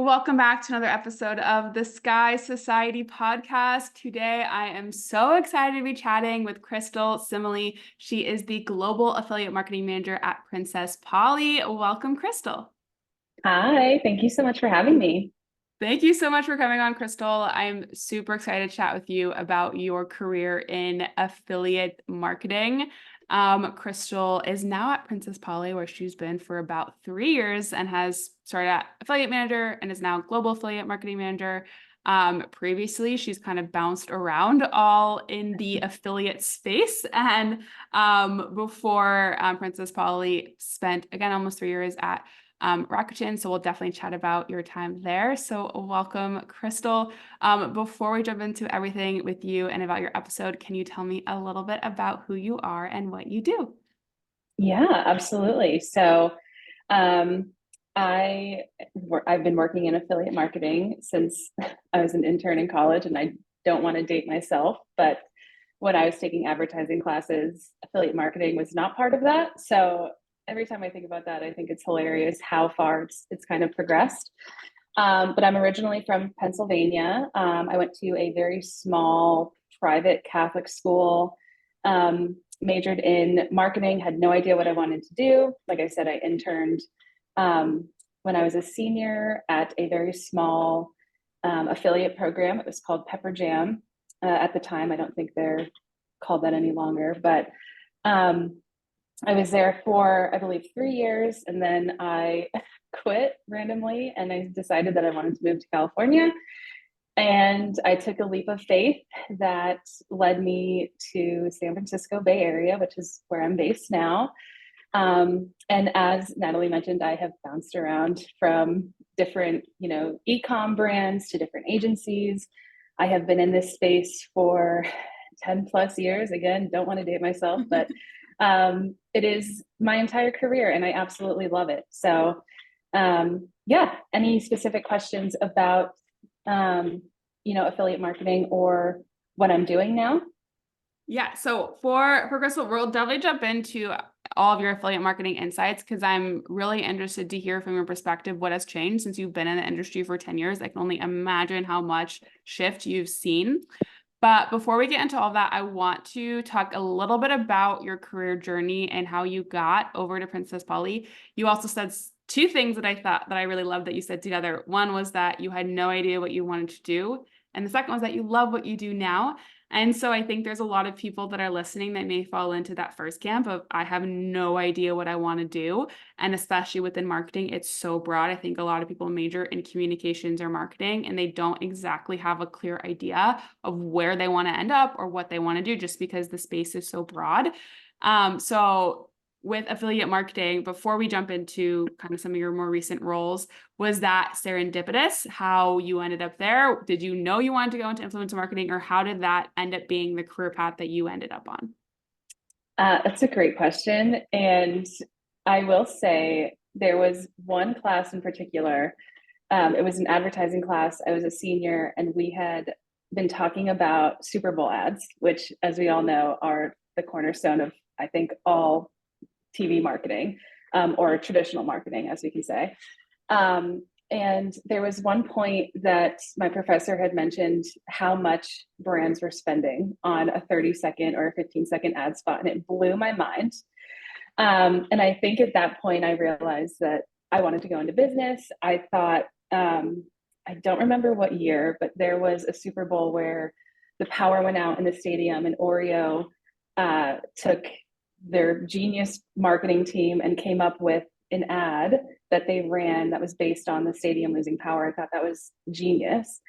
welcome back to another episode of the Sky Society podcast. Today, I am so excited to be chatting with Crystal Simile. She is the Global Affiliate Marketing Manager at Princess Polly. Welcome, Crystal. Hi, thank you so much for having me. Thank you so much for coming on, Crystal. I'm super excited to chat with you about your career in affiliate marketing. Crystal is now at Princess Polly, where she's been for about 3 years and has started at affiliate manager and is now global affiliate marketing manager. Previously, she's kind of bounced around all in the affiliate space. And before Princess Polly spent, again, almost 3 years at Rakuten. So we'll definitely chat about your time there. So welcome, Crystal. Before we jump into everything with you and about your episode, can you tell me a little bit about who you are and what you do? Yeah, absolutely. So, I've been working in affiliate marketing since I was an intern in college, and I don't want to date myself, but when I was taking advertising classes, affiliate marketing was not part of that. So every time I think about that, I think it's hilarious how far it's kind of progressed. But I'm originally from Pennsylvania. I went to a very small private Catholic school, majored in marketing, had no idea what I wanted to do. Like I said, I interned when I was a senior at a very small affiliate program. It was called Pepper Jam at the time. I don't think they're called that any longer, but I was there for, I believe, 3 years, and then I quit randomly, and I decided that I wanted to move to California. And I took a leap of faith that led me to San Francisco Bay Area, which is where I'm based now. And as Natalie mentioned, I have bounced around from different, e-com brands to different agencies. I have been in this space for 10 plus years. Again, don't want to date myself, but it is my entire career and I absolutely love it. So yeah, any specific questions about, affiliate marketing or what I'm doing now? Yeah, so for Crystal, we'll definitely jump into all of your affiliate marketing insights because I'm really interested to hear from your perspective what has changed since you've been in the industry for 10 years. I can only imagine how much shift you've seen. But before we get into all of that, I want to talk a little bit about your career journey and how you got over to Princess Polly. You also said two things that I thought that I really loved that you said together. One was that you had no idea what you wanted to do. And the second was that you love what you do now. And so I think there's a lot of people that are listening that may fall into that first camp of I have no idea what I want to do. And especially within marketing, it's so broad. I think a lot of people major in communications or marketing and they don't exactly have a clear idea of where they want to end up or what they want to do just because the space is so broad. So with affiliate marketing, before we jump into kind of some of your more recent roles, was that serendipitous how you ended up there? Did you know you wanted to go into influencer marketing, or how did that end up being the career path that you ended up on? That's a great question. And I will say there was one class in particular. It was an advertising class. I was a senior, and we had been talking about Super Bowl ads, which, as we all know, are the cornerstone of, I think, all TV marketing or traditional marketing, as we can say. And there was one point that my professor had mentioned how much brands were spending on a 30-second or a 15-second ad spot, and it blew my mind. And I think at that point, I realized that I wanted to go into business. I thought, I don't remember what year, but there was a Super Bowl where the power went out in the stadium and Oreo took their genius marketing team and came up with an ad that they ran that was based on the stadium losing power. I thought that was genius.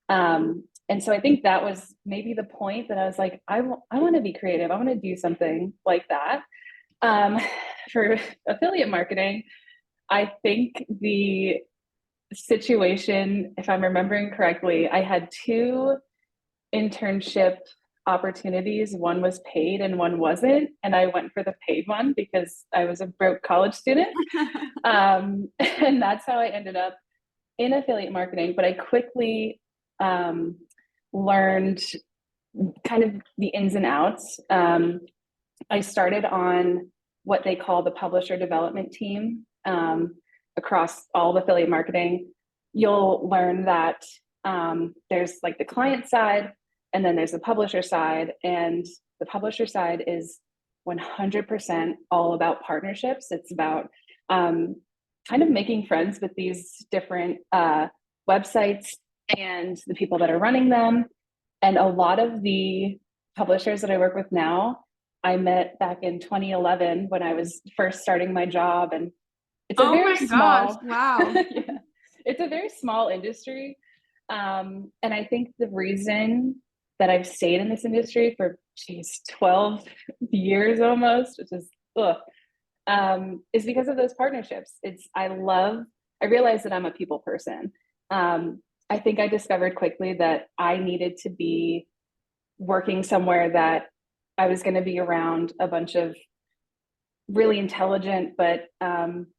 And so I think that was maybe the point that I was like, I want to be creative. I want to do something like that. For affiliate marketing, I think the situation, if I'm remembering correctly, I had two internship opportunities. One was paid and one wasn't. And I went for the paid one because I was a broke college student. And that's how I ended up in affiliate marketing. But I quickly learned kind of the ins and outs. I started on what they call the publisher development team across all of affiliate marketing. you'll learn that there's like the client side and then there's the publisher side. And the publisher side is 100% all about partnerships. It's about um, kind of making friends with these different websites and the people that are running them. And a lot of the publishers that I work with now, I met back in 2011 when I was first starting my job. And it's a Oh very my gosh, small, wow. yeah, it's a very small industry. And I think the reason that I've stayed in this industry for, geez, 12 years almost, which is, ugh, is because of those partnerships. I realized that I'm a people person. I think I discovered quickly that I needed to be working somewhere that I was going to be around a bunch of really intelligent, but fun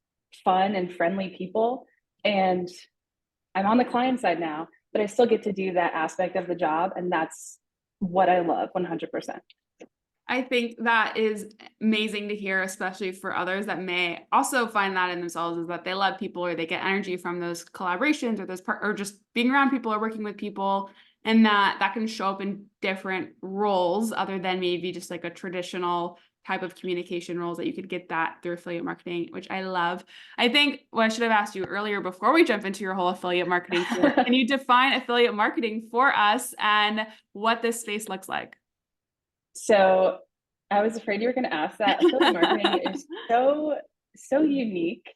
and friendly people. And I'm on the client side now, but I still get to do that aspect of the job. And that's what I love 100%. I think that is amazing to hear, especially for others that may also find that in themselves, is that they love people or they get energy from those collaborations or or just being around people or working with people, and that can show up in different roles other than maybe just like a traditional type of communication roles that you could get that through affiliate marketing, which I love. I think what I should have asked you earlier before we jump into your whole affiliate marketing career, can you define affiliate marketing for us and what this space looks like? So I was afraid you were going to ask that. Affiliate marketing is so unique.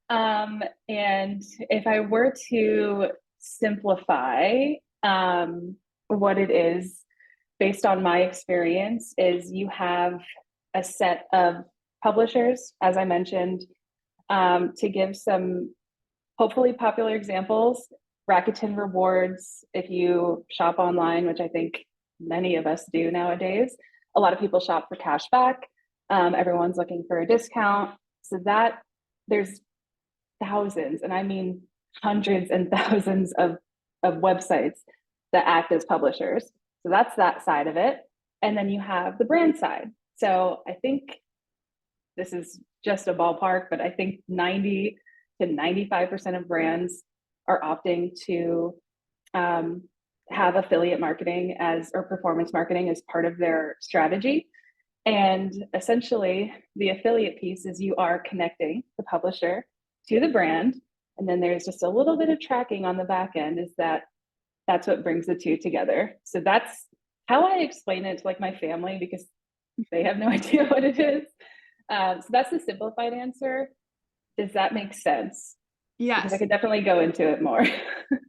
And if I were to simplify what it is based on my experience, is you have a set of publishers, as I mentioned, to give some hopefully popular examples. Rakuten Rewards, if you shop online, which I think many of us do nowadays, a lot of people shop for cash back. Everyone's looking for a discount. So that there's thousands, and I mean hundreds and thousands of websites that act as publishers. So that's that side of it. And then you have the brand side. So I think this is just a ballpark, but I think 90 to 95% of brands are opting to have affiliate marketing as or performance marketing as part of their strategy. And essentially, the affiliate piece is you are connecting the publisher to the brand. And then there's just a little bit of tracking on the back end, is that's what brings the two together. So that's how I explain it to like my family, because they have no idea what it is. So that's the simplified answer. Does that make sense? Because I Yes. could definitely go into it more.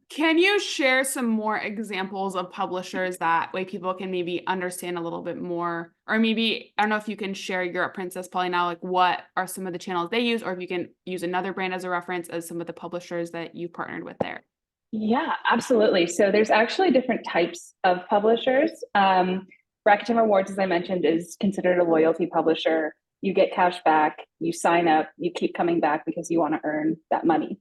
Can you share some more examples of publishers that way people can maybe understand a little bit more? Or maybe, I don't know if you can share Europe Princess Polly now, like what are some of the channels they use, or if you can use another brand as a reference as some of the publishers that you partnered with there. Yeah, absolutely. So there's actually different types of publishers. Rakuten Rewards, as I mentioned, is considered a loyalty publisher. You get cash back, you sign up, you keep coming back because you want to earn that money.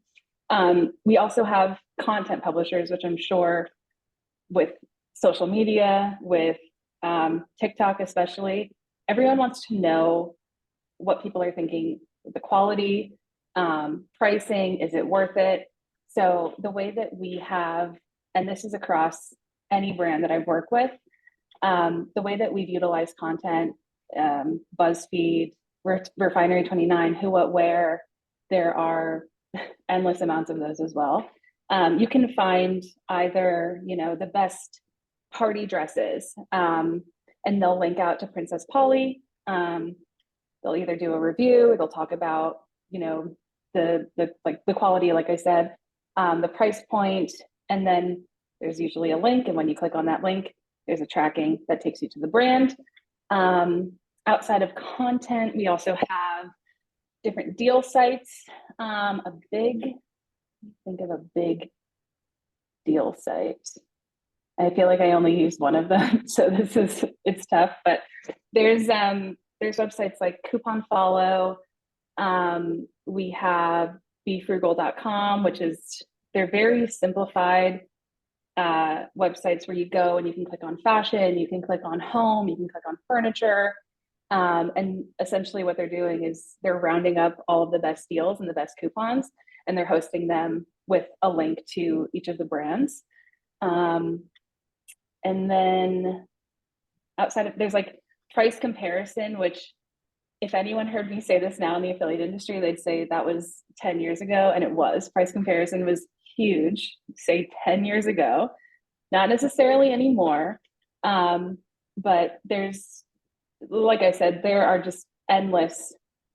We also have content publishers, which I'm sure with social media, with TikTok especially, everyone wants to know what people are thinking, the quality, pricing, is it worth it? So the way that we have, and this is across any brand that I've worked with, the way that we've utilized content, BuzzFeed, Refinery 29, Who, What, Where, there are endless amounts of those as well. You can find either, the best party dresses, and they'll link out to Princess Polly. They'll either do a review, they'll talk about, the quality, like I said, the price point, and then there's usually a link. And when you click on that link, there's a tracking that takes you to the brand. Outside of content, we also have different deal sites. Think of a big deal site. I feel like I only use one of them, so it's tough. But there's websites like Coupon Follow. We have BeFrugal.com, which is they're very simplified websites where you go and you can click on fashion, you can click on home, you can click on furniture. And essentially what they're doing is they're rounding up all of the best deals and the best coupons, and they're hosting them with a link to each of the brands. And then outside of, there's like price comparison, which if anyone heard me say this now in the affiliate industry, they'd say that was 10 years ago. And it was. Price comparison was huge, say 10 years ago, not necessarily anymore. But there's, like I said, there are just endless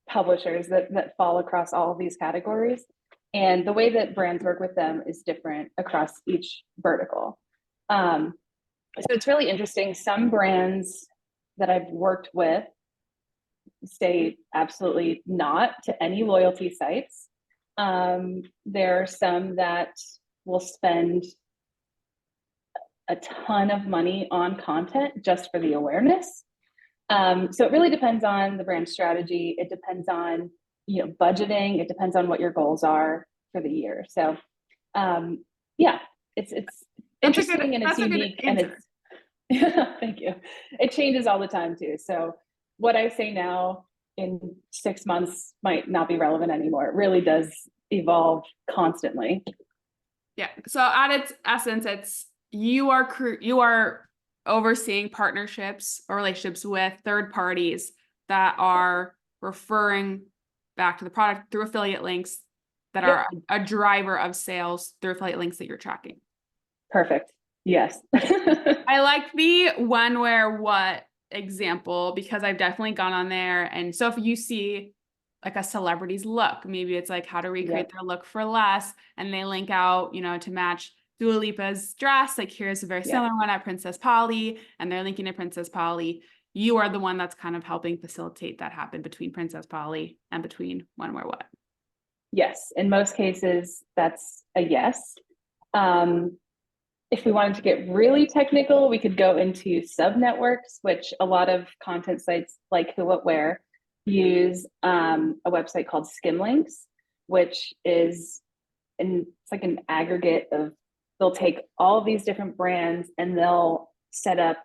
publishers that fall across all of these categories. And the way that brands work with them is different across each vertical. So it's really interesting. Some brands that I've worked with say absolutely not to any loyalty sites. There are some that will spend a ton of money on content just for the awareness. So it really depends on the brand strategy. It depends on, budgeting. It depends on what your goals are for the year. So yeah, it's interesting and it's unique and it's thank you. It changes all the time too. So what I say now in 6 months might not be relevant anymore. It really does evolve constantly. Yeah. So at its essence, it's you are overseeing partnerships or relationships with third parties that are referring back to the product through affiliate links that are a driver of sales through affiliate links that you're tracking. Perfect. Yes. I like the when, where, what example because I've definitely gone on there. And so if you see like a celebrity's look, maybe it's like how to recreate their look for less, and they link out, to match Dua Lipa's dress. Like here's a very similar one at Princess Polly, and they're linking to Princess Polly. You are the one that's kind of helping facilitate that happen between Princess Polly and between when, where, what. Yes. In most cases, that's a yes. If we wanted to get really technical, we could go into sub networks, which a lot of content sites like Who What Where use a website called Skimlinks, which is it's like an aggregate of, they'll take all of these different brands and they'll set up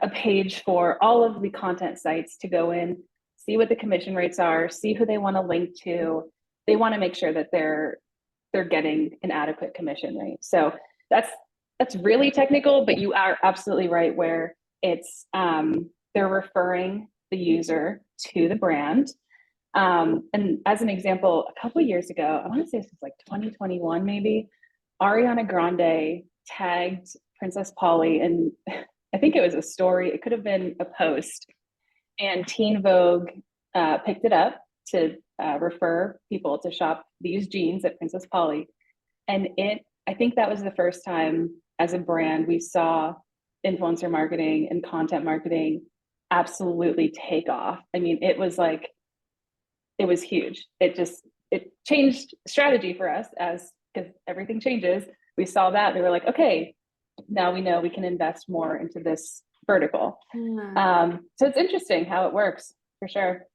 a page for all of the content sites to go in, see what the commission rates are, see who they want to link to. They want to make sure that they're getting an adequate commission rate. So that's really technical, but you are absolutely right where it's they're referring the user to the brand. And as an example, a couple of years ago, I want to say this was like 2021 maybe, Ariana Grande tagged Princess Polly, and I think it was a story, it could have been a post, and Teen Vogue picked it up to refer people to shop these jeans at Princess Polly. And I think that was the first time as a brand we saw influencer marketing and content marketing absolutely take off. I mean, it was huge. It changed strategy for us because everything changes. We saw that, they were like, okay, now we know we can invest more into this vertical. So it's interesting how it works for sure.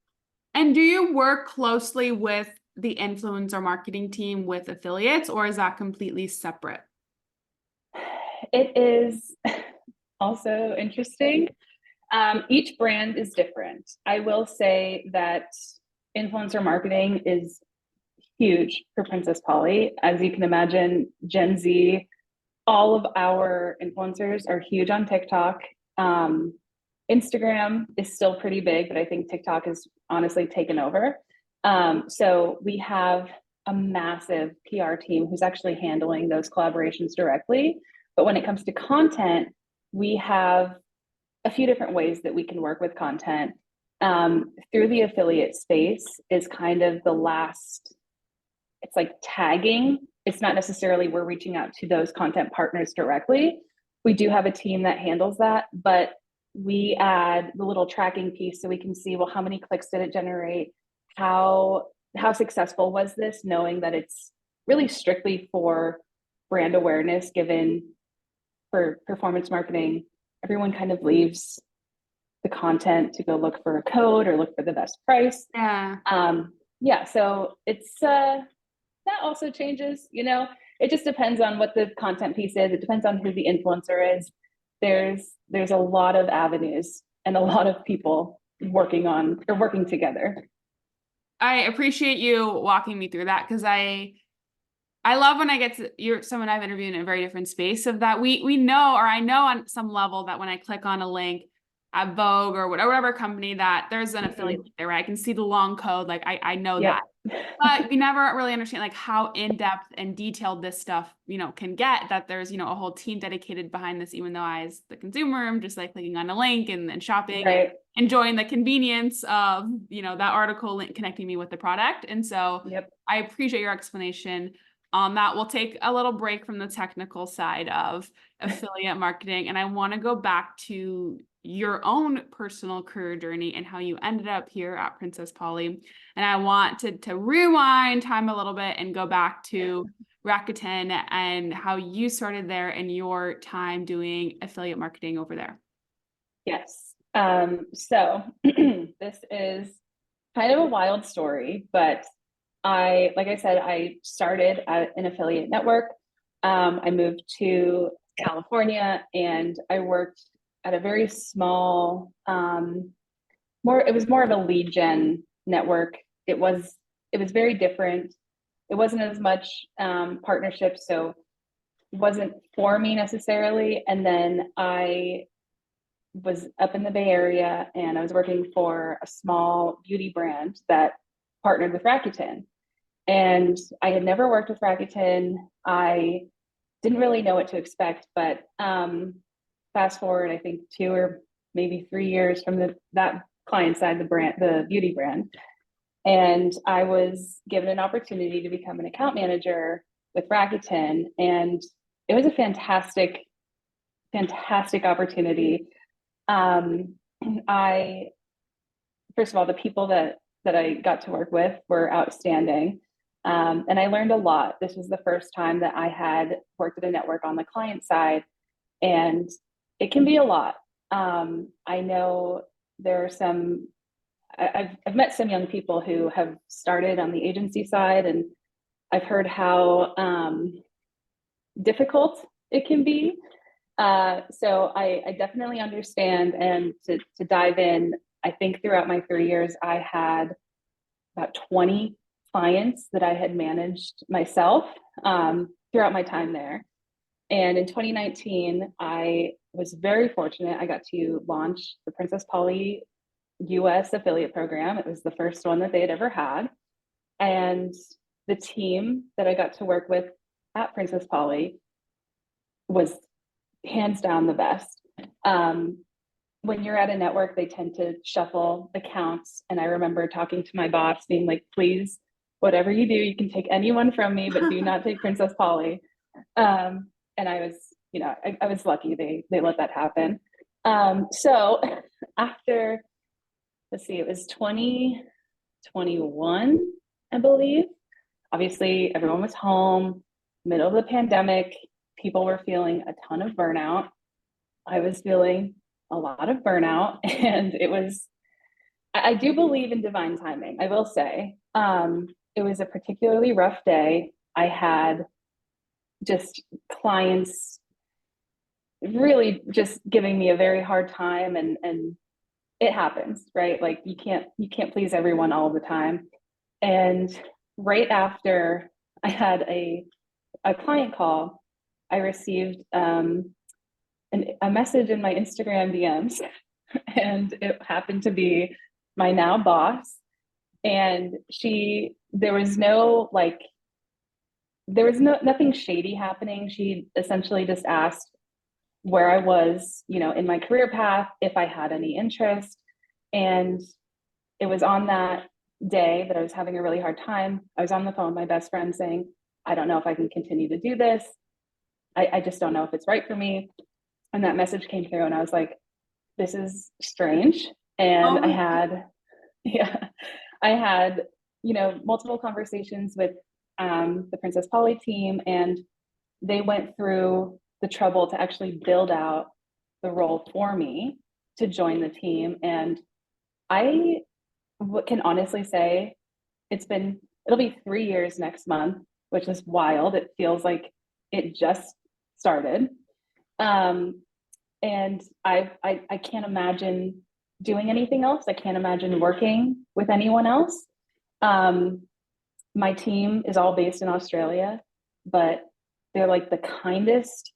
And do you work closely with the influencer marketing team with affiliates, or is that completely separate? It is also interesting. Each brand is different. I will say that influencer marketing is huge for Princess Polly. As you can imagine, Gen Z, all of our influencers are huge on TikTok. Instagram is still pretty big, but I think TikTok is honestly taken over. So we have a massive PR team who's actually handling those collaborations directly. But when it comes to content, we have a few different ways that we can work with content. Through the affiliate space is kind of the last, it's like tagging. It's not necessarily we're reaching out to those content partners directly. We do have a team that handles that, but we add the little tracking piece so we can see, well, how many clicks did it generate? How successful was this? Knowing that it's really strictly for brand awareness, given for performance marketing, everyone kind of leaves the content to go look for a code or look for the best price. So it's that also changes, it just depends on what the content piece is. It depends on who the influencer is. There's a lot of avenues and a lot of people working together. I appreciate you walking me through that because I love when I get to you're someone I've interviewed in a very different space of that we know, or I know on some level that when I click on a link at Vogue or whatever company that there's an affiliate Mhm. link there, right? I can see the long code, like I know that. Yep. But we never really understand like how in-depth and detailed this stuff, can get, that there's, a whole team dedicated behind this, even though I, as the consumer, I'm just like clicking on a link and shopping and Right. enjoying the convenience of, that article link connecting me with the product. And so Yep. I appreciate your explanation on that. We'll take a little break from the technical side of affiliate marketing. And I want to go back to your own personal career journey and how you ended up here at Princess Polly. And I want to rewind time a little bit and go back to Rakuten and how you started there and your time doing affiliate marketing over there. Yes. So this is kind of a wild story, but like I said, I started at an affiliate network. I moved to California and I worked at a very small, it was more of a lead gen network. It was, it was very different. It wasn't as much partnership, so it wasn't for me necessarily. And then I was up in the Bay Area and I was working for a small beauty brand that partnered with Rakuten. And I had never worked with Rakuten. I didn't really know what to expect, but fast forward, I think 2 or maybe 3 years from that client side, the beauty brand, and I was given an opportunity to become an account manager with Rakuten, and it was a fantastic, fantastic opportunity. Um, I First of all, the people that I got to work with were outstanding. And I learned a lot. This was the first time that I had worked at a network on the client side, and it can be a lot. I know there are I've met some young people who have started on the agency side, and I've heard how difficult it can be. So I definitely understand. And to dive in, I think throughout my 3 years, I had about 20 clients that I had managed myself throughout my time there. And in 2019, I was very fortunate. I got to launch the Princess Polly US affiliate program. It was the first one that they had ever had. And the team that I got to work with at Princess Polly was hands down the best. Um, when you're at a network, they tend to shuffle accounts. And I remember talking to my boss, being like, please, whatever you do, you can take anyone from me, but do not take Princess Polly. And I was, I was lucky they let that happen. So after, let's see, it was 2021, I believe. Obviously, everyone was home, middle of the pandemic. People were feeling a ton of burnout. I was feeling a lot of burnout, and I do believe in divine timing, I will say. It was a particularly rough day. I had just clients really just giving me a very hard time, and it happens, right? Like you can't please everyone all the time. And right after I had a client call, I received a message in my Instagram DMs, and it happened to be my now boss. And there was nothing shady happening. She essentially just asked where I was, in my career path, if I had any interest. And it was on that day that I was having a really hard time. I was on the phone with my best friend saying, I don't know if I can continue to do this. I just don't know if it's right for me. And that message came through, and I was like, this is strange. And I Oh, had, yeah, I had, multiple conversations with the Princess Polly team, and they went through the trouble to actually build out the role for me to join the team. And I can honestly say it'll be 3 years next month, which is wild. It feels like it just started. Um, and I can't imagine doing anything else. I can't imagine working with anyone else. Um, my team is all based in Australia, but they're like the kindest.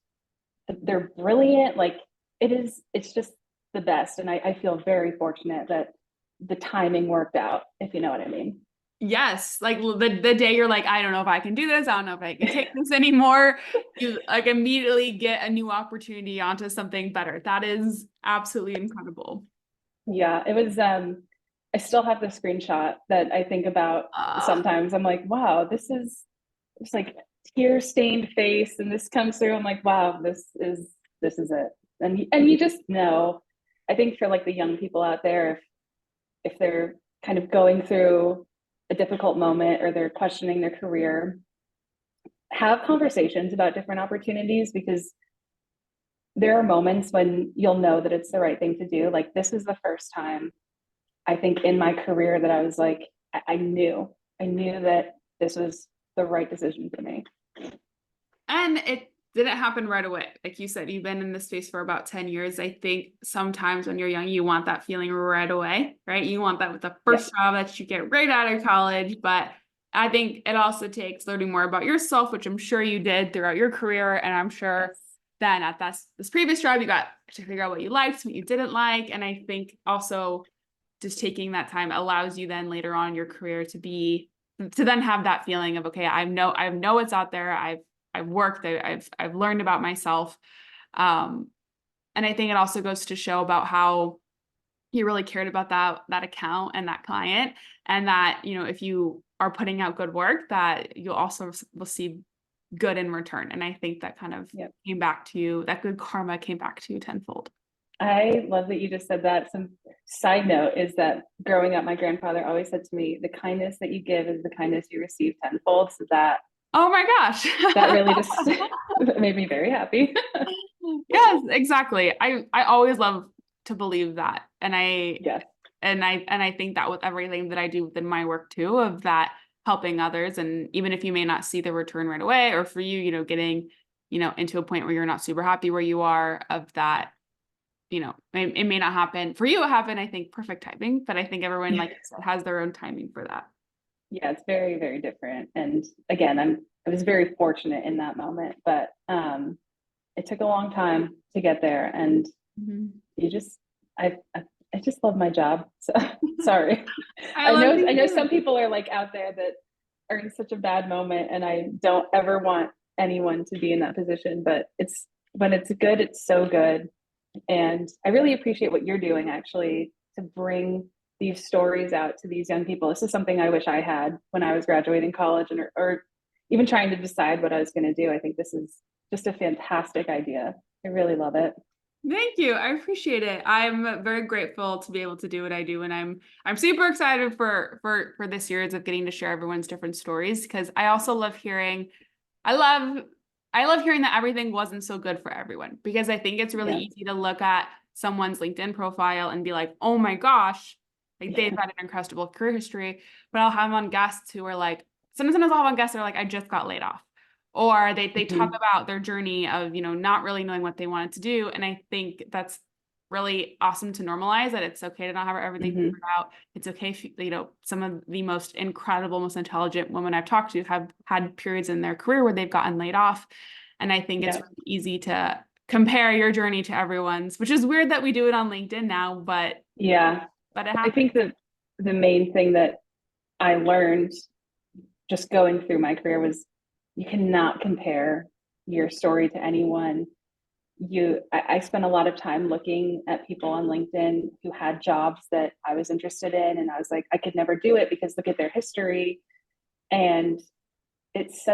They're brilliant. Like it's just the best. And I feel very fortunate that the timing worked out, if you know what I mean. Yes, like the day you're like, I don't know if I can do this, I don't know if I can take this anymore, you like immediately get a new opportunity onto something better. That is absolutely incredible. Yeah, it was I still have the screenshot that I think about Uh, sometimes. I'm like, wow, this is it's like tear stained face and this comes through. I'm like, wow, this is it. And you just know. I think for like the young people out there, if they're kind of going through a difficult moment or they're questioning their career, have conversations about different opportunities because there are moments when you'll know that it's the right thing to do. Like this is the first time I think in my career that I was like, I knew that this was the right decision for me. and it didn't happen right away. Like you said, you've been in this space for about 10 years. I think sometimes when you're young, you want that feeling right away, right? You want that with the Yeah. first job that you get right out of college. But I think it also takes learning more about yourself, which I'm sure you did throughout your career. And I'm sure Yes. then at this previous job, you got to figure out what you liked, what you didn't like. And I think also just taking that time allows you then later on in your career to then have that feeling of, okay, I know what's out there. I've worked, I've learned about myself. Um, and I think it also goes to show about how he really cared about that account and that client, and that, if you are putting out good work, that you'll also will see good in return. And I think that kind of Yep. came back to you, that good karma came back to you tenfold. I love that you just said that. Some side note is that growing up, my grandfather always said to me, the kindness that you give is the kindness you receive tenfold. So Oh my that really gosh. just made me very happy. Yes, exactly. I always love to believe that. Yes. And I think that with everything that I do within my work too, of that helping others, and even if you may not see the return right away, or for you, getting, into a point where you're not super happy where you are, of that, it may not happen. For you, it happened, I think, perfect timing, but I think everyone, like you said, has their own timing for that. Yeah, it's very, very different. And again, I was very fortunate in that moment, but it took a long time to get there. And Mhm. you just I just love my job. So sorry. I I love know to I know hear some it. people are like out there that are in such a bad moment and I don't ever want anyone to be in that position, but it's when it's good, it's so good. And I really appreciate what you're doing actually to bring these stories out to these young people. This is something I wish I had when I was graduating college and or even trying to decide what I was going to do. I think this is just a fantastic idea. I really love it. Thank you. I appreciate it. I'm very grateful to be able to do what I do, and I'm super excited for this year's of getting to share everyone's different stories, because I also love hearing I love I love hearing that everything wasn't so good for everyone, because I think it's really Yeah. easy to look at someone's LinkedIn profile and be like, "Oh my gosh, like they've had an incredible career history." But I'll have on guests who are like, sometimes I'll have on guests that are like, "I just got laid off." Or they talk Mhm. about their journey of, not really knowing what they wanted to do. And I think that's really awesome to normalize, that it's okay to not have everything figured Mhm. out. It's okay if, some of the most incredible, most intelligent women I've talked to have had periods in their career where they've gotten laid off. And I think it's Yeah. really easy to compare your journey to everyone's, which is weird that we do it on LinkedIn now, Yeah. but it I happens. think that the main thing that I learned just going through my career was you cannot compare your story to anyone. I spent a lot of time looking at people on LinkedIn who had jobs that I was interested in, and I was like, I could never do it because look at their history. And it's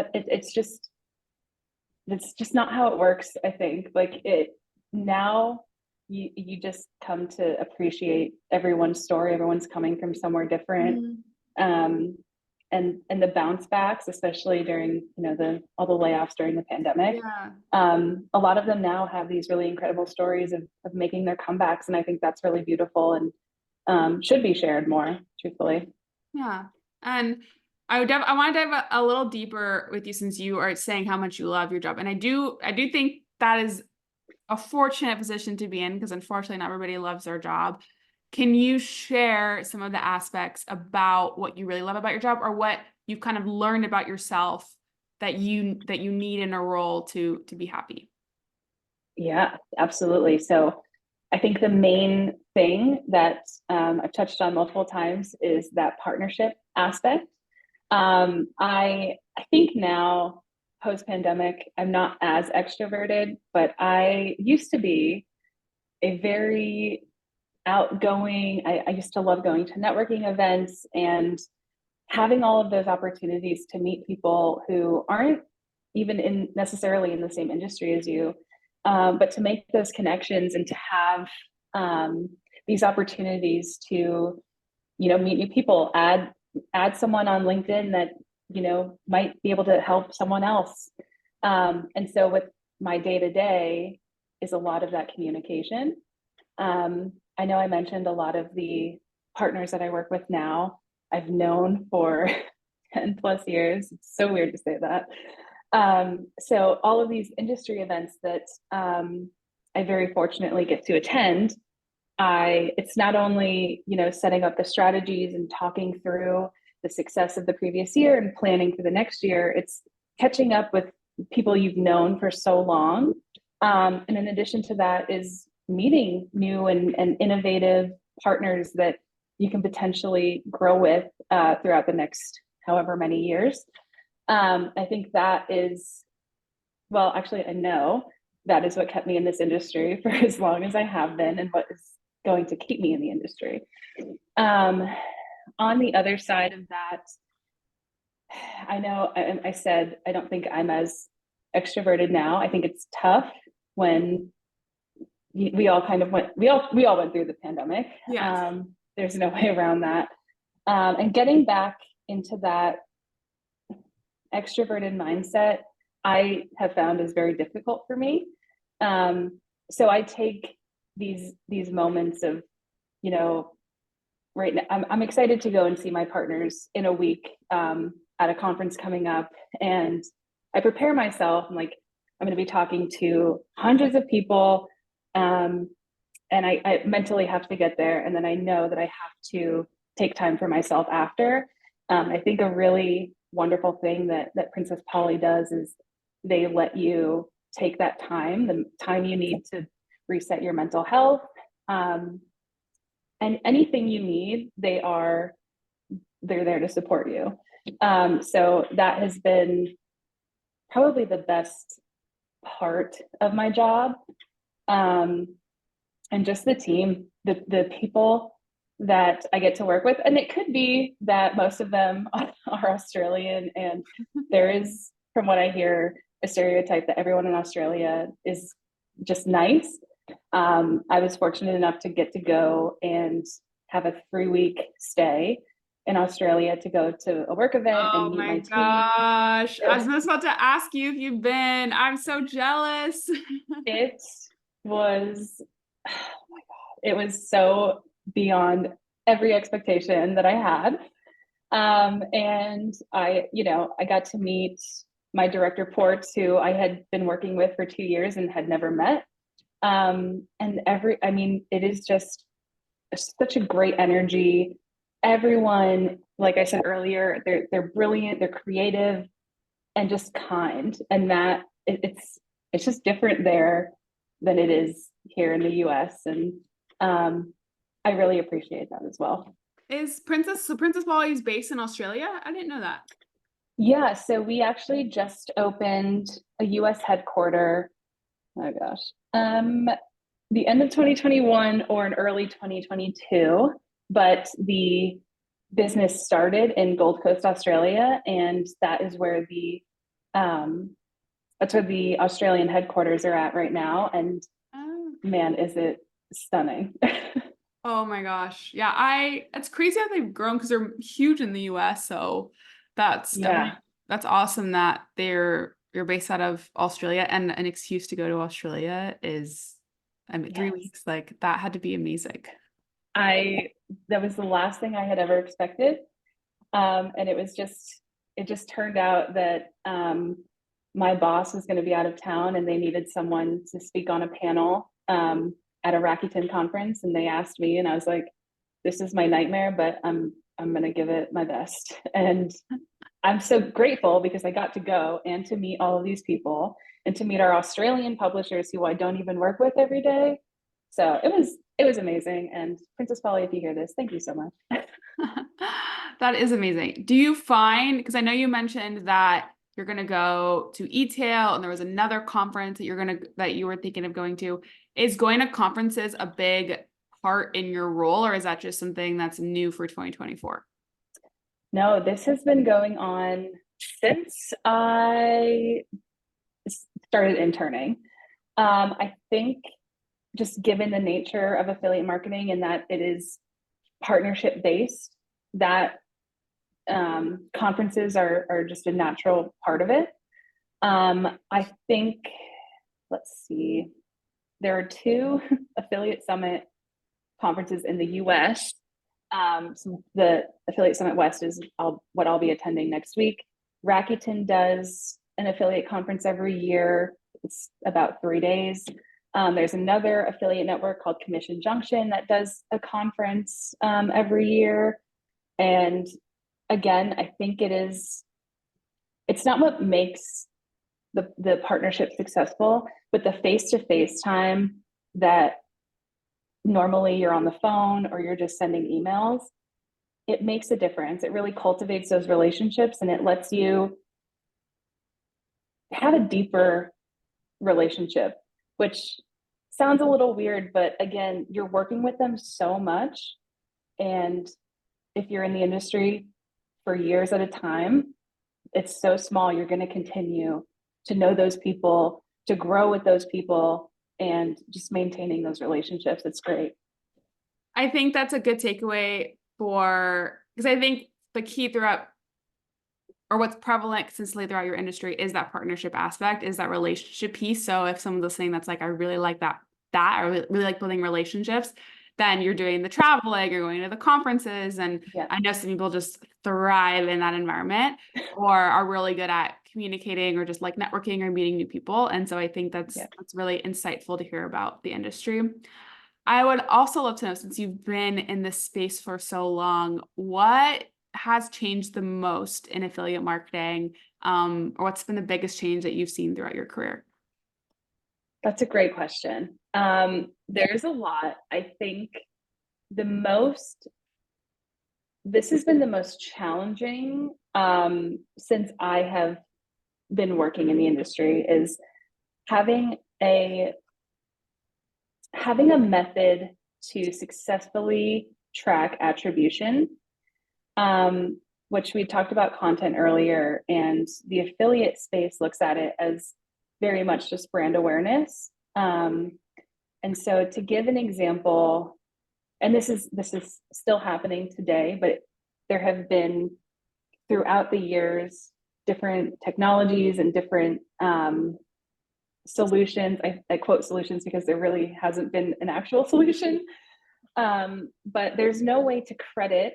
just not how it works. I think like it now you just come to appreciate everyone's story. Everyone's coming from somewhere different. Mhm. um, and the bounce backs, especially during the all the layoffs during the pandemic. Yeah. A lot of them now have these really incredible stories of making their comebacks, and I think that's really beautiful and should be shared more. Truthfully, Yeah. And I want to dive a little deeper with you, since you are saying how much you love your job. And I do think that is a fortunate position to be in, because unfortunately not everybody loves their job. Can you share some of the aspects about what you really love about your job or what you've kind of learned about yourself that you need in a role to be happy? Yeah, absolutely. So I think the main thing that I've touched on multiple times is that partnership aspect. I think now post pandemic, I'm not as extroverted, but I used to be a very outgoing. I used to love going to networking events and having all of those opportunities to meet people who aren't even in necessarily in the same industry as you, but to make those connections and to have um, these opportunities to meet new people, add someone on LinkedIn that might be able to help someone else. And so with my day to day is a lot of that communication. I know I mentioned a lot of the partners that I work with now I've known for 10 plus years. It's so weird to say that. So all of these industry events that I very fortunately get to attend, it's not only, setting up the strategies and talking through the success of the previous year and planning for the next year, it's catching up with people you've known for so long. And in addition to that is meeting new and innovative partners that you can potentially grow with throughout the next however many years. I think that is, well, actually, I know that is what kept me in this industry for as long as I have been and what is going to keep me in the industry. Um, on the other side of that, I know I said I don't think I'm as extroverted now. I think it's tough when we all kind of we all went through the pandemic. Yes. There's no way around that. And getting back into that extroverted mindset, I have found is very difficult for me. So I take these moments of, you know, right now I'm excited to go and see my partners in a week at a conference coming up, and I prepare myself. I'm like, I'm going to be talking to hundreds of people, and I mentally have to get there, and then I know that I have to take time for myself after. I think a really wonderful thing that Princess Polly does is they let you take that time, the time you need to reset your mental health. Um, and anything you need, they're there to support you. So that has been probably the best part of my job. Um, and just the team, the people that I get to work with. And it could be that most of them are Australian, and there is, from what I hear, a stereotype that everyone in Australia is just nice. I was fortunate enough to get to go and have a 3 week stay in Australia to go to a work event and Oh meet my my team. gosh. I was It, just about to ask you if you've been. I'm so jealous. it was, it was so beyond every expectation that I had. And I got to meet my direct reports who I had been working with for 2 years and had never met. And I mean, it is just such a great energy. Everyone, like I said earlier, they're brilliant, they're creative, and just kind. And that it's just different there than it is here in the US. And I really appreciate that as well. Princess Polly is based in Australia? I didn't know that. Yeah, so we actually just opened a US headquarter. Oh gosh. The end of 2021 or in early 2022, but the business started in Gold Coast, Australia, and um that's where the Australian headquarters are at right now. And Oh. man, is it stunning. Oh my gosh. Yeah, it's crazy how they've grown because they're huge in the US. So that's definitely Yeah. that's awesome that you're based out of Australia and an excuse to go to Australia is I mean 3 weeks, Yes. like that had to be amazing. I That was the last thing I had ever expected. And it just turned out that my boss was going to be out of town and they needed someone to speak on a panel at a Rakuten conference. And they asked me, and I was like, this is my nightmare, but I'm going to give it my best. And I'm so grateful because I got to go and to meet all of these people and to meet our Australian publishers who I don't even work with every day. So it was amazing. And Princess Polly, if you hear this, thank you so much. That is amazing. Do you find, because I know you mentioned that you're going to go to e-tail and there was another conference that you were thinking of going to. Is going to conferences a big part in your role, or is that just something that's new for 2024? No, this has been going on since I started interning. I think just given the nature of affiliate marketing and that it is partnership based, that conferences are just a natural part of it. I think, let's see, there are two affiliate summit conferences in the US. So the Affiliate Summit West is what I'll be attending next week. Rakuten does an affiliate conference every year. It's about 3 days. There's another affiliate network called Commission Junction that does a conference every year. And again, I think it's not what makes the partnership successful, but the face-to-face time that normally you're on the phone or you're just sending emails, it makes a difference. It really cultivates those relationships and it lets you have a deeper relationship, which sounds a little weird, but again, you're working with them so much. And if you're in the industry for years at a time, it's so small, you're going to continue to know those people, to grow with those people, and just maintaining those relationships. It's great. I think that's a good takeaway because I think the key throughout, or what's prevalent consistently throughout your industry, is that partnership aspect, is that relationship piece. So if someone's listening that's like, I really like that I really like building relationships, then you're doing the traveling, you're going to the conferences. And Yeah. I know some people just thrive in that environment or are really good at communicating or just like networking or meeting new people. And so I think that's really insightful to hear about the industry. I would also love to know, since you've been in this space for so long, what has changed the most in affiliate marketing, or what's been the biggest change that you've seen throughout your career? That's a great question. There's a lot. I think this has been the most challenging since I have been working in the industry, is having a method to successfully track attribution, which we talked about content earlier, and the affiliate space looks at it as very much just brand awareness. And so to give an example, and this is still happening today, but there have been throughout the years different technologies and different solutions. I quote solutions because there really hasn't been an actual solution. But there's no way to credit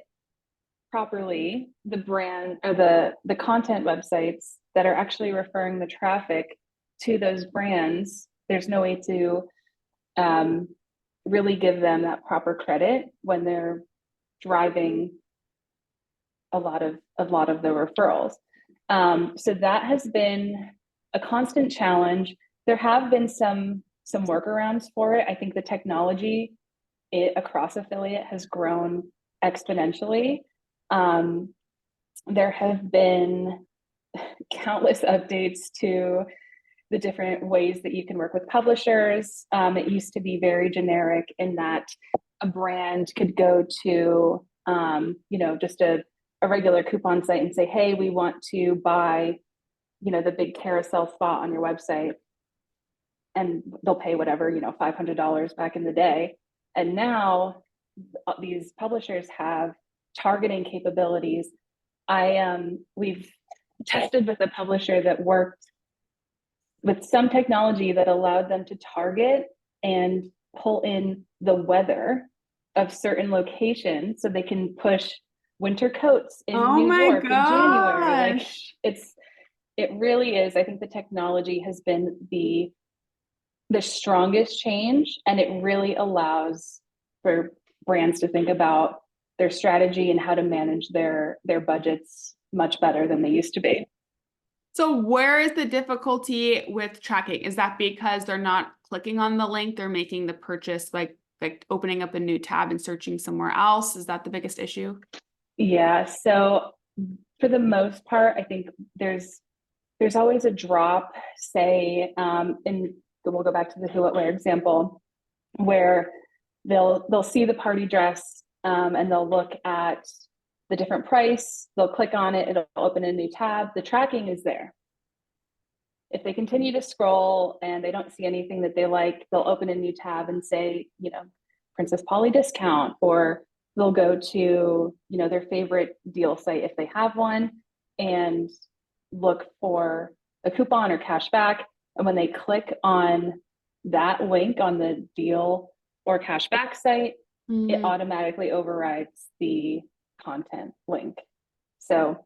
properly the brand or the content websites that are actually referring the traffic to those brands. There's no way to really give them that proper credit when they're driving a lot of the referrals. So that has been a constant challenge. There have been some workarounds for it. I think the technology across affiliate has grown exponentially. There have been countless updates to the different ways that you can work with publishers. It used to be very generic in that a brand could go to, just a regular coupon site and say, hey, we want to buy, the big carousel spot on your website. And they'll pay whatever, $500 back in the day. And now these publishers have targeting capabilities. We've tested with a publisher that worked with some technology that allowed them to target and pull in the weather of certain locations so they can push winter coats in New York in January. Like it really is. I think the technology has been the strongest change, and it really allows for brands to think about their strategy and how to manage their budgets much better than they used to be. So where is the difficulty with tracking? Is that because they're not clicking on the link, they're making the purchase like opening up a new tab and searching somewhere else? Is that the biggest issue? Yeah, so for the most part, I think there's always a drop, say, and we'll go back to the who, what, where example, where they'll see the party dress, and they'll look at the different price, they'll click on it, it'll open a new tab. The tracking is there. If they continue to scroll and they don't see anything that they like, they'll open a new tab and say, Princess Polly discount, or they'll go to, their favorite deal site if they have one, and look for a coupon or cash back. And when they click on that link on the deal or cashback site, it automatically overrides the content link. So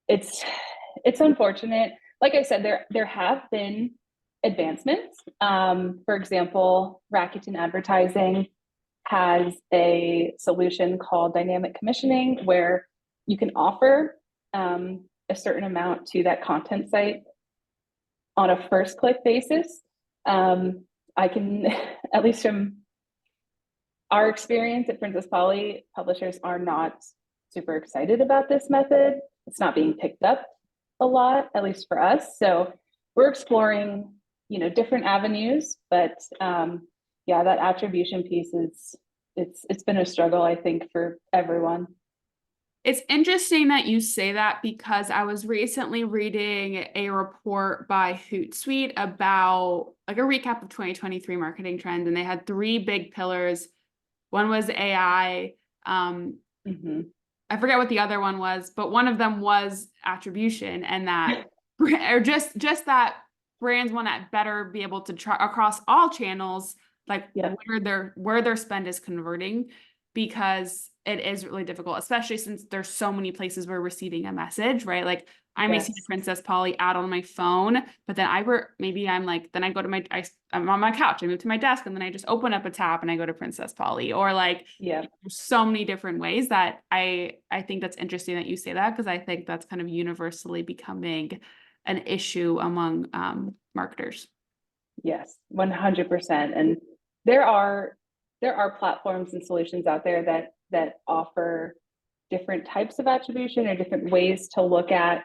it's unfortunate. Like I said, there have been advancements. For example, Rakuten Advertising has a solution called dynamic commissioning, where you can offer a certain amount to that content site on a first click basis. I can, at least from our experience at Princess Polly, publishers are not super excited about this method. It's not being picked up a lot, at least for us. So we're exploring, different avenues, but yeah, that attribution piece it's been a struggle, I think, for everyone. It's interesting that you say that, because I was recently reading a report by Hootsuite about like a recap of 2023 marketing trends, and they had three big pillars. One was AI. I forget what the other one was, but one of them was attribution, and that, or just that brands want to better be able to try across all channels, like where their spend is converting, because it is really difficult, especially since there's so many places we're receiving a message, right? Like I may see the Princess Polly ad on my phone, but then then I go to I'm on my couch, I move to my desk, and then I just open up a tab and I go to Princess Polly, or there's so many different ways that I think that's interesting that you say that, because I think that's kind of universally becoming an issue among marketers. Yes, 100%. And there are platforms and solutions out there that offer different types of attribution or different ways to look at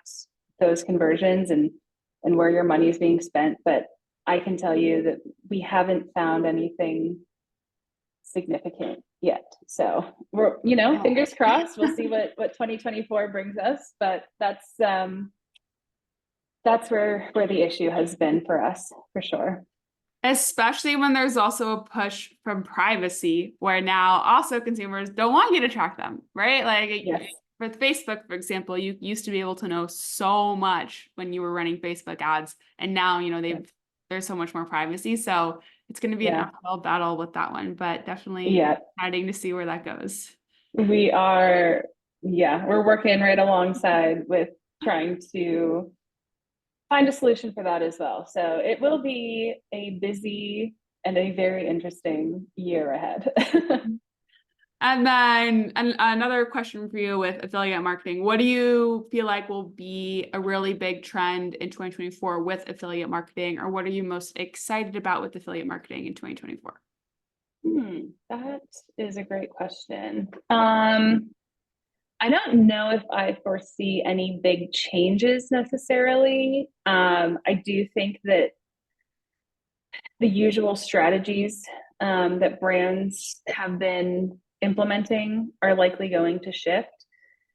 those conversions and where your money is being spent. But I can tell you that we haven't found anything significant yet. So we're, fingers crossed, we'll see what 2024 brings us. But that's where the issue has been for us, for sure. Especially when there's also a push from privacy, where now also consumers don't want you to track them, right? Like with Facebook, for example, you used to be able to know so much when you were running Facebook ads, and now, there's so much more privacy. So it's going to be an uphill battle with that one, but definitely exciting to see where that goes. We are, we're working right alongside with trying to find a solution for that as well. So it will be a busy and a very interesting year ahead. And then another question for you with affiliate marketing. What do you feel like will be a really big trend in 2024 with affiliate marketing, or what are you most excited about with affiliate marketing in 2024? That is a great question. I don't know if I foresee any big changes necessarily. I do think that the usual strategies that brands have been implementing are likely going to shift.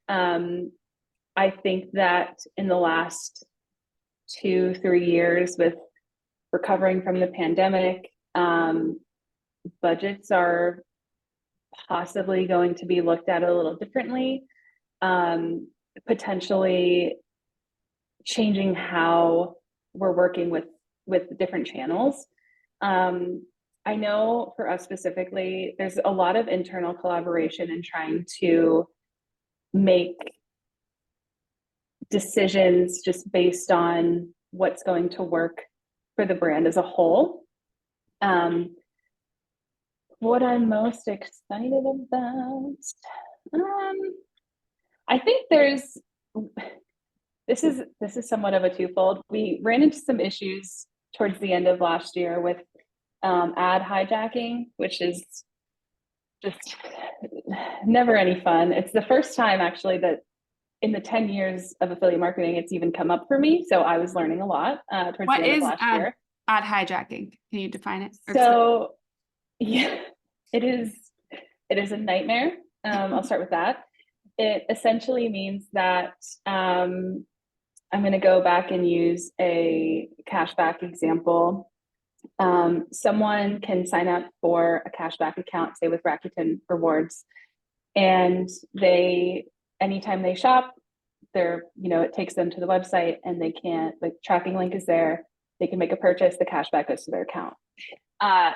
I think that in the last 2-3 years, with recovering from the pandemic, budgets are possibly going to be looked at a little differently, potentially changing how we're working with different channels. I know for us specifically, there's a lot of internal collaboration in trying to make decisions just based on what's going to work for the brand as a whole. What I'm most excited about. Um, I think this is somewhat of a twofold. We ran into some issues towards the end of last year with ad hijacking, which is just never any fun. It's the first time actually that in the 10 years of affiliate marketing, it's even come up for me. So I was learning a lot towards the What end of is last year. ad hijacking? Can you define it or explain? So yeah, it is it is a nightmare. I'll start with that. It essentially means that I'm going to go back and use a cashback example. Someone can sign up for a cashback account, say with Rakuten Rewards, and anytime they shop, it takes them to the website and they can't, the tracking link is there. They can make a purchase, the cashback goes to their account.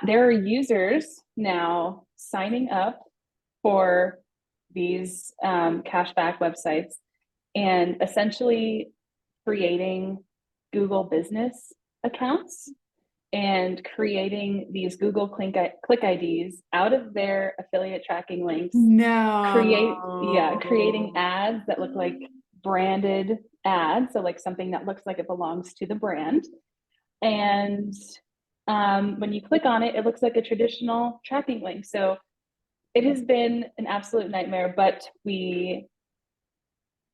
There are users now signing up for these cashback websites and essentially creating Google business accounts and creating these Google click IDs out of their affiliate tracking links. Creating ads that look like branded ads. So like something that looks like it belongs to the brand. And when you click on it, it looks like a traditional tracking link. So it has been an absolute nightmare, but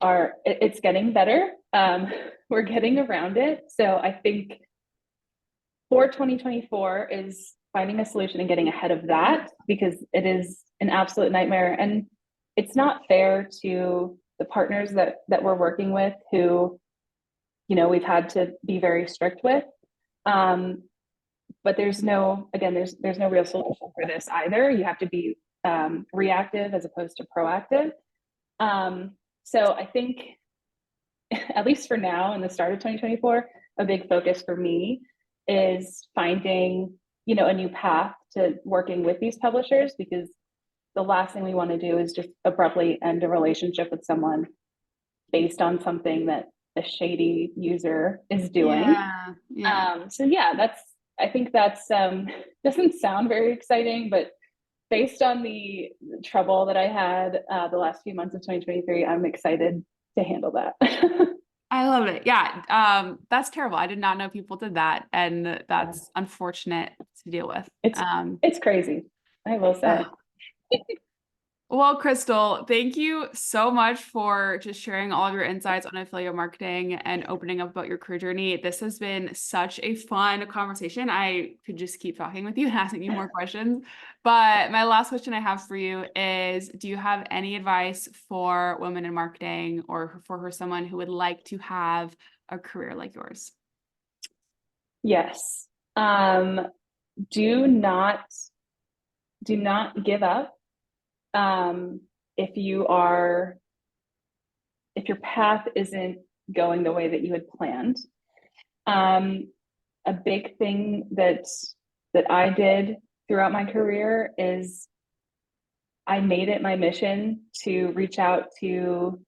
it's getting better. We're getting around it. So I think for 2024 is finding a solution and getting ahead of that, because it is an absolute nightmare. And it's not fair to the partners that we're working with who, we've had to be very strict with. But there's no real solution for this either. You have to be reactive as opposed to proactive. So I think, at least for now, in the start of 2024, a big focus for me is finding, a new path to working with these publishers, because the last thing we want to do is just abruptly end a relationship with someone based on something that a shady user is doing. So yeah, I think that's doesn't sound very exciting, but based on the trouble that I had the last few months of 2023, I'm excited to handle that. I love it. Yeah. That's terrible. I did not know people did that. And that's unfortunate to deal with. It's crazy, I will say. Well, Crystal, thank you so much for just sharing all of your insights on affiliate marketing and opening up about your career journey. This has been such a fun conversation. I could just keep talking with you and asking you more questions. But my last question I have for you is, do you have any advice for women in marketing, or for someone who would like to have a career like yours? Yes. Do not give up. If your path isn't going the way that you had planned. A big thing that I did throughout my career is I made it my mission to reach out to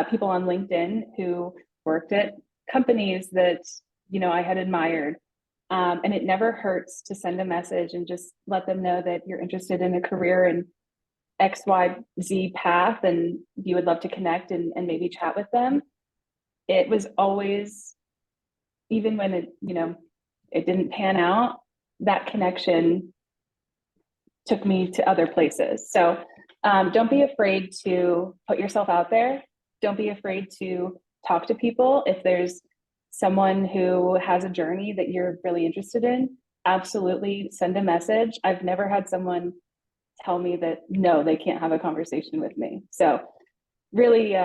people on LinkedIn who worked at companies that I had admired. And it never hurts to send a message and just let them know that you're interested in a career in XYZ path and you would love to connect and maybe chat with them. It was always, even when it didn't pan out, that connection took me to other places. So don't be afraid to put yourself out there. Don't be afraid to talk to people. If there's someone who has a journey that you're really interested in, absolutely send a message. I've never had someone tell me that no, they can't have a conversation with me. So really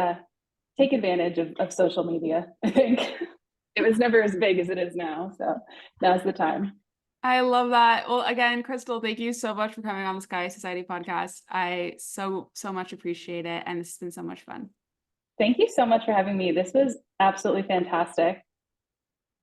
take advantage of social media. I think it was never as big as it is now. So now's the time. I love that. Well, again, Crystal, thank you so much for coming on the Sky Society podcast. I so much appreciate it. And this has been so much fun. Thank you so much for having me. This was absolutely fantastic.